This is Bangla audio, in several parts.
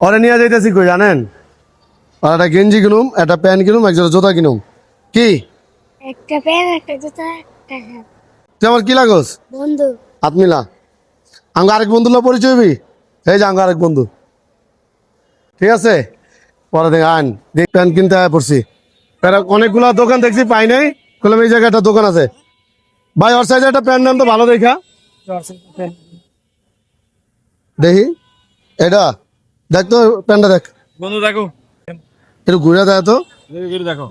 ওরে নিয়ে যাইতেছি কই জানেন? আর একটা গেঞ্জি কিনুম, একটা প্যান্ট কিনুম, এক জোড়া জুতা কিনুম। কি একটা প্যান একটা জুতা একটা হ্যাট। তুই আমার কি লাগোস? বন্ধু হাত মিলা। আমাকে আরেক বন্ধুর লোক পরিচয় হবি। এই যে আমাকে আরেক বন্ধু, ঠিক আছে? পরে দেখ আন দেখ, প্যান্ট কিনতে পড়ছি। অনেকগুলা দোকান দেখছি, পাই নাই। বললাম এই জায়গায় একটা দোকান আছে, ভাই ওর সাইজে একটা প্যান্ট নেন তো ভালো দেখা। দেখি এটা, দেখ তো প্যান্টটা দেখ, বন্ধু দেখো, একটু ঘুরে দেয় তো। দেখো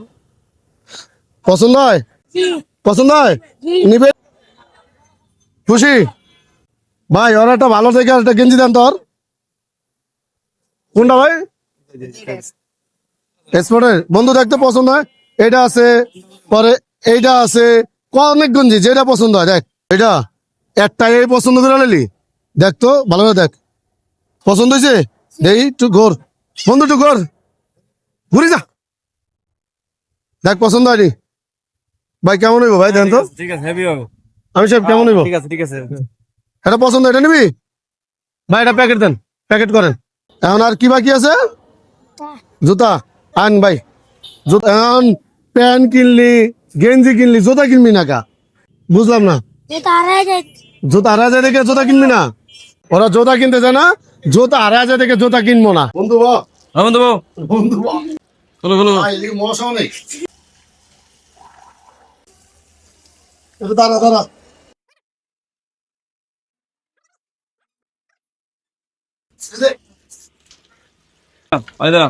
পছন্দ হয়? পছন্দ হয় নিবে, খুশি? ভাই ওর একটা ভালো থেকে একটা গেঞ্জি দেন তোর। কোনটা ভাই? স্পোর্টের বন্ধু দেখতে পছন্দ হয়। এটা আছে, পরে এইটা আছে, অনেক গঞ্জি যেটা পছন্দ হয় দেখ। এটা একটা এই পছন্দ করে নিলি, দেখ তো ভালো করে দেখ, পছন্দ হয়েছে? দেখি একটু ঘোর বন্ধু, একটু ঘোর, ঘুরি যা, দেখ পছন্দ হয়নি। ভাই কেমন হইব ভাই দেন তো? ঠিক আছে, হেভি হবে। আমি সব কেমন হইব? ঠিক আছে, ঠিক আছে। এটা পছন্দ, এটা নিবি ভাই? এটা প্যাকেট দেন, প্যাকেট করেন। এখন আর কি বাকি আছে? জুতা আন ভাই, জুতা এখন। প্যান্ট কিনলি, গেঞ্জি কিনলি, জুতা কিনবি না কা? বুঝলাম না। জুতা হারাই যায়। জুতা হারা যায় দেখে জুতা কিনবি না? ওরা জুতা কিনতে যায় না, জুতা হারা যায় দেখে জুতা কিনবো না। বন্ধু হ্যাঁ বন্ধু বউ, বন্ধু বলো বলো। মশা অনেক, দাঁড়া দাঁড়া। আয় দাঁড়া,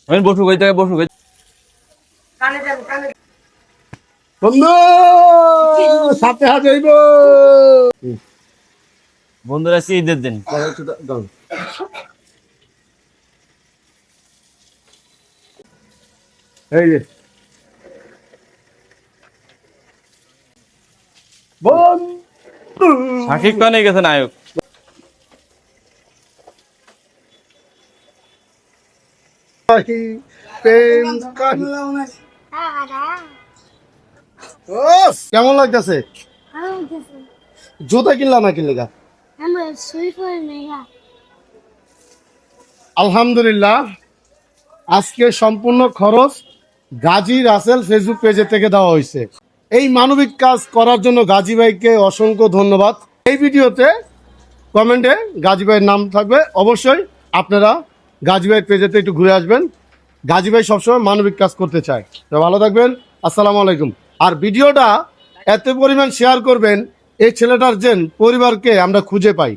আমি বসু কই থেকে বসু কই। বন্ধু সাথে হাত হইব। বন্ধুরা আজকে ঈদের দিন। এই যে বন্ধু, সাকিব খান হয়ে গেছে নায়ক। প্রেম কেমন লাগতেছে? জুতা কিনলাম না কিনলে গা? আমরা সুই করে নেগা। আলহামদুলিল্লাহ, আজকে সম্পূর্ণ খরচ গাজী রাসেল ফেসবুক পেজের থেকে দেওয়া হয়েছে। এই মানবিক কাজ করার জন্য গাজী ভাইকে অসংখ্য ধন্যবাদ। এই ভিডিওতে কমেন্টে গাজী ভাইয়ের নাম থাকবে, অবশ্যই আপনারা গাজী ভাইয়ের পেজেতে একটু ঘুরে আসবেন। গাজী ভাই সবসময় মানবিক কাজ করতে চায়। তো ভালো থাকবেন, আসসালামু আলাইকুম। আর ভিডিওটা এত পরিমাণ শেয়ার করবেন, এই ছেলেটার যেন পরিবারকে আমরা খুঁজে পাই।